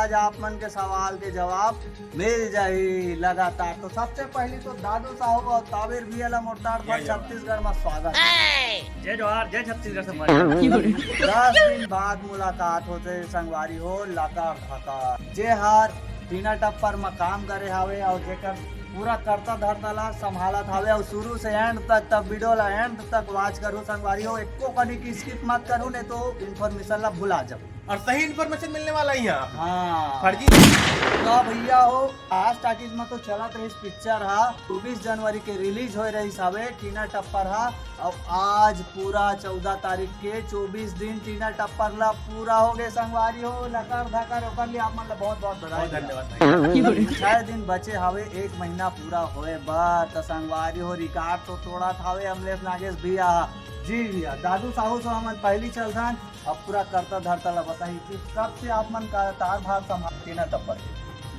आज आप मन के सवाल के जवाब मिल जाही लगातार। तो सबसे पहले तो दादू साहब और ताबिर भी अला मोर्तार पर छत्तीसगढ़ में स्वागत है। जय जोहार, जय छत्तीसगढ़ से 10 दिन बाद मुलाकात होते संगवारी हो लकार धकार जे हार टीना टप्पर में काम करे हावे और जेकर पूरा करता धरता ला संभालत हावे और शुरू से एंड तक तब वीडियो ला एंड तक वॉच करूँ संगवारी हो, एको कभी की स्किप मत करूँ नहीं तो इन्फॉर्मेशन ला भुला जाओ और सही इन्फॉर्मेशन मिलने वाला ही यहाँ। हाँ फर्जी तो भैया हो आज टाकीज में तो चलत रही पिक्चर हा 24 जनवरी के रिलीज हो रही हवे टीना टप्पर हा और आज पूरा 14 तारीख के 24 दिन टीना टप्पर ला पूरा हो गए संगवारी हो लकर धकर ओकर लिए आप मन ला बहुत बहुत बधाई धन्यवाद। 6 दिन बचे हवे 1 महीना पूरा होए बात तो संगवारी हो रिकॉर्ड तो तोड़ा थावे अमलेश नागेश भैया जी भैया दादू साहू से हमन पहली चलथन अब पूरा करता धरता ला बताई कि कब से आप मन का तार भार संभाल टीना टप्पर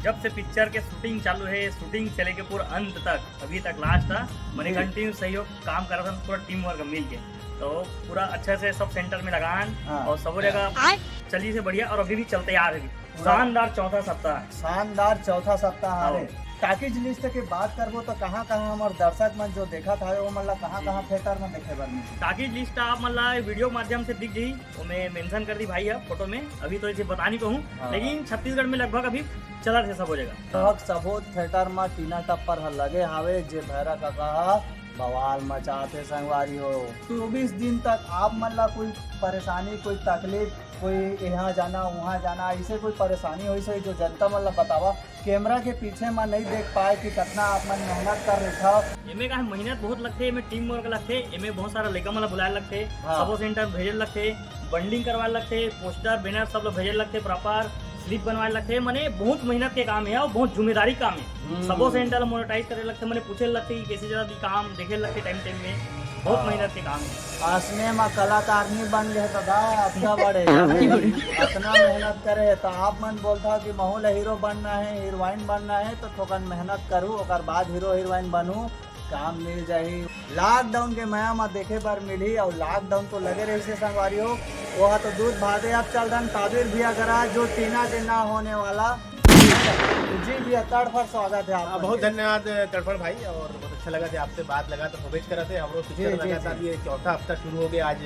जब से पिक्चर के शूटिंग चालू है, शूटिंग से लेके पूरा अंत तक अभी तक लास्ट था मैंने कंटिन्यू सहयोग काम कर रहा था पूरा टीम वर्क मिल के, तो पूरा अच्छे से सब सेंटर में लगान और सब जगह चली से बढ़िया और अभी भी चलते आ रही शानदार चौथा सप्ताह है। टाकीज लिस्ट के बात करबो तो कहाँ कहाँ हमारे दर्शक मन जो देखा था वो मतलब कहाँ कहाँ थिएटर में देखे बर टाकीज लिस्ट आप मतलब वीडियो माध्यम से दिख गई वो मैं मेंशन कर दी भाई है फोटो में, अभी तो इसे बता नहीं कहूँ लेकिन छत्तीसगढ़ में लगभग अभी चला थे सब हो जाएगा सबो थिएटर में टीना टप्पर लगे हावे जे भैरा का कहा बवाल मचाते संगवारी हो 24 दिन तक आप मतलब कोई परेशानी कोई तकलीफ कोई यहाँ जाना वहाँ जाना ऐसे कोई परेशानी हुई से जो जनता मतलब बतावा कैमरा के पीछे में नहीं देख पाए कि कितना आप मन मेहनत कर रहे था एमे का मेहनत बहुत लगते, एमे टीम वर्क लगते, एमे बहुत सारा लेका मतलब बुलाए लगते, सबो सेंटर भेजे लगते, बंडिंग करवाए लगते, पोस्टर बैनर सब लोग भेजे लगते, प्रॉपर स्लिप बनवाए लगते, मने बहुत मेहनत के काम है और बहुत जिम्मेदारी काम है। सबो सेंटर मोनेटाइज करे लगते, मने पूछे लगते कि कैसे जरा काम देखे लगते टाइम में, बहुत मेहनत के काम है। असने में कलाकार नहीं बन गए तो अपना बड़े इतना मेहनत करे तो आप मन बोलता कि महूल हीरो बनना है हीरोइन बनना है तो थोकन मेहनत करूँ और बाद हीरो हीरोइन बनूँ काम मिल जाही। लॉकडाउन के माया में देखे पर मिली और लॉकडाउन तो लगे रही से संगवारी हो वह तो दूध भादे अब चल रहा ताबिर भी अगर आज जो टीना के ना होने वाला जी भैया तड़फड़ स्वागत है आपका। बहुत धन्यवाद तड़फड़ भाई और बहुत अच्छा लगा था आपसे बात लगा तो खोबेज कर रहे थे हम लोग पिक्चर लगातार ये चौथा हफ्ता शुरू हो गया आज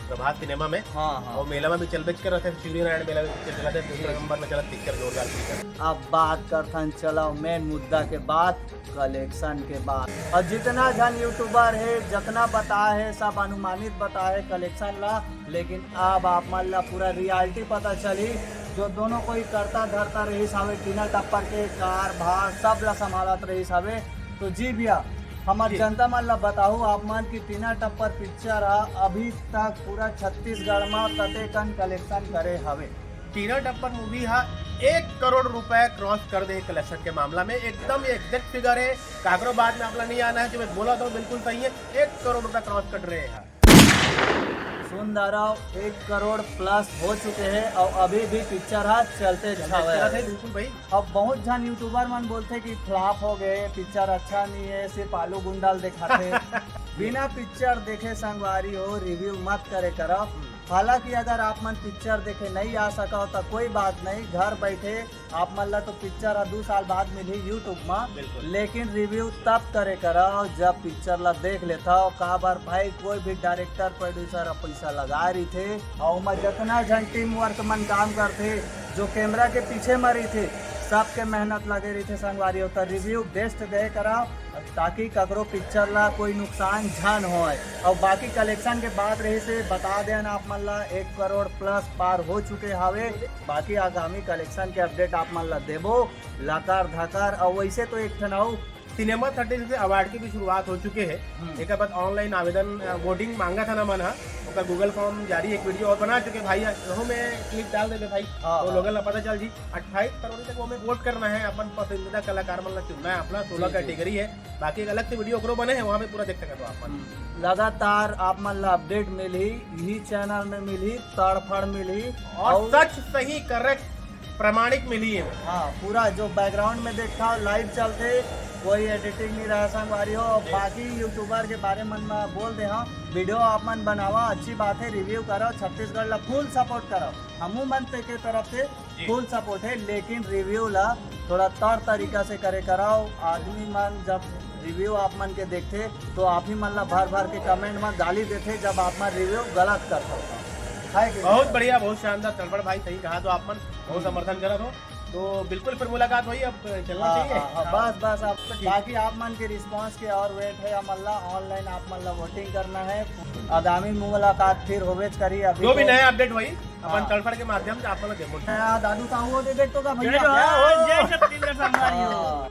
प्रभात सिनेमा में और मेला में भी चलबेज कर रहे थे सूर्यनारायण मेला में पिक्चर चला था 2 नंबर में चला पिक्चर जोरदार पिक्चर। अब बात करथन चलो मेन मुद्दा के बाद कलेक्शन के बाद और जितना जन यूट्यूबर है जितना बता है सब अनुमानित बता है कलेक्शन ला, लेकिन अब आप मान ला पूरा रियलिटी पता चली जो दोनों कोई करता धरता रही सावे टीना टप्पर के कार भार सब ला संभालत रही सावे। तो जी भैया हमार जनता मन ला बताओ आप मन की टीना टप्पर पिक्चर अभी तक पूरा छत्तीसगढ़ में कतेकन कलेक्शन करे हवे। टीना टप्पर मूवी 1 करोड़ रुपए क्रॉस कर दे कलेक्शन के मामला में, एकदम एग्जैक्ट फिगर है, कागरो बाद में अपना नहीं आना है जो मैं बोला था बिल्कुल सही है। 1 करोड़ रुपए क्रॉस कर रहे हैं सुंदर 1 करोड़ प्लस हो चुके हैं और अभी भी पिक्चर चलते बिल्कुल भाई। अब बहुत जन यूट्यूबर मन बोलते कि फ्लॉप हो गए पिक्चर अच्छा नहीं है सिर्फ आलू गुंडाल दिखाते बिना पिक्चर देखे संगवारी हो रिव्यू मत करे करो। हालांकि अगर आप मन पिक्चर देखे नहीं आ सका हो तो कोई बात नहीं, घर बैठे आप मन ला तो पिक्चर 2 साल बाद मिली यूट्यूब में, लेकिन रिव्यू तब करे करा जब पिक्चर ला देख लेता हो। का बार भाई कोई भी डायरेक्टर प्रोड्यूसर पैसा लगा रही थे और मैं जितना जन टीम वर्क मन काम करते जो कैमरा के पीछे मरी थे सबके मेहनत लगे रही थे संगवारी हो तो रिव्यू बेस्ट दे करा ताकि ककरो पिक्चर ला कोई नुकसान झन हो। और बाकी कलेक्शन के बाद रही से बता देना आप मन ला 1 करोड़ प्लस पार हो चुके हावे। बाकी आगामी कलेक्शन के अपडेट आप मन ला देबो लकार धकार और वैसे तो एक ठनाऊ सिनेमा 30 से अवार्ड की भी शुरुआत हो चुके हैं। एक बाद ऑनलाइन आवेदन वोटिंग मांगा था ना मन उसका गूगल फॉर्म जारी एक वीडियो और बना चुके भाई वो में क्लिप डाल देते भाई तो लोगों को पता चल जी 28 फरवरी तक वो में वोट करना है अपन पसंदीदा कलाकार मन चुनना है अपना 16 कैटेगरी है। बाकी एक अलग से वीडियो करो बने हैं वहाँ पे पूरा देख सकते हो आप लगातार आप मन ला अपडेट मिली यही चैनल में मिली तड़फड़ मिली और सच सही करेक्ट प्रमाणिक मिली है। हाँ पूरा जो बैकग्राउंड में देखा लाइव चलते कोई एडिटिंग नहीं रहा संगवारी हो। बाकी यूट्यूबर के बारे में बोल दे हाँ, वीडियो आप मन बनावा, अच्छी बात है, रिव्यू करो, छत्तीसगढ़ ला फुल सपोर्ट करो, हमू मन ते के तरफ से फुल सपोर्ट है, लेकिन रिव्यू ला थोड़ा तौर तरीका से करे कराओ। आदमी मन जब रिव्यू आप मन के देखते तो आप ही मन ला भर भर के कमेंट में गाली देते जब आप मन रिव्यू गलत करते है कि बहुत बढ़िया, बहुत शानदार तलपड़ भाई, सही कहा। तो आप मन बहुत समर्थन करत हो, तो बिल्कुल फिर मुलाकात हुई, अब चलना चाहिए। बस बस आप बाकी आप मन के रिस्पांस के और वेट है अमल्ला ऑनलाइन आप मन ला वोटिंग करना है। आगामी मुलाकात फिर होवेच करी। अभी जो भी नया अपडेट हुई अपन तलफड़ के माध्यम से आप लोग देखो। दादू साहू दे देख तो का भैया जय छत्तीसगढ़ संगवारी हो।